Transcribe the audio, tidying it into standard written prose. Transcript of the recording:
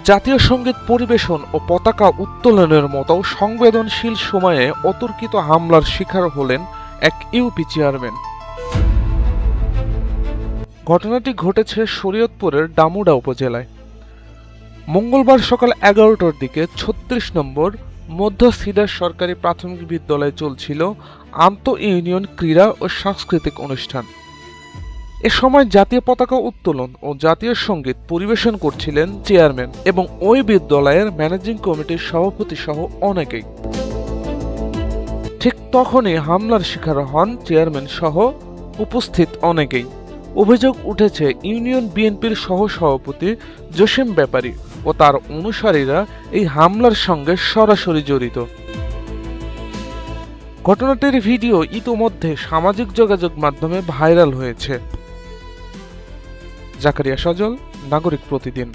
জাতীয় সঙ্গীত পরিবেশন ও পতাকা উত্তোলনের মতো সংবেদনশীল সময়ে অতর্কিত হামলার শিকার হলেন এক ইউপি চেয়ারম্যান। ঘটনাটি ঘটেছে শরীয়তপুরের ডামুডা উপজেলায়। মঙ্গলবার সকাল 11টার দিকে ৩৬ নম্বর মধ্য সিদার সরকারি প্রাথমিক বিদ্যালয়ে চলছিল আন্তঃ ইউনিয়ন ক্রীড়া ও সাংস্কৃতিক অনুষ্ঠান। এ সময় জাতীয় পতাকা উত্তোলন ও জাতীয় সঙ্গীত পরিবেশন করছিলেন চেয়ারম্যান এবং ওই বিদ্যালয়ের ম্যানেজিং কমিটির সভাপতি সহ অনেকেই। ঠিক তখনই হামলার শিকার হন চেয়ারম্যান সহ উপস্থিত অনেকেই। অভিযোগ উঠেছে ইউনিয়ন বিএনপির সহসভাপতি জসিম ব্যাপারী ও তার অনুসারীরা এই হামলার সঙ্গে সরাসরি জড়িত। ঘটনাটির ভিডিও ইতোমধ্যে সামাজিক যোগাযোগ মাধ্যমে ভাইরাল হয়েছে। জাকারিয়া সজল, নাগরিক প্রতিদিন।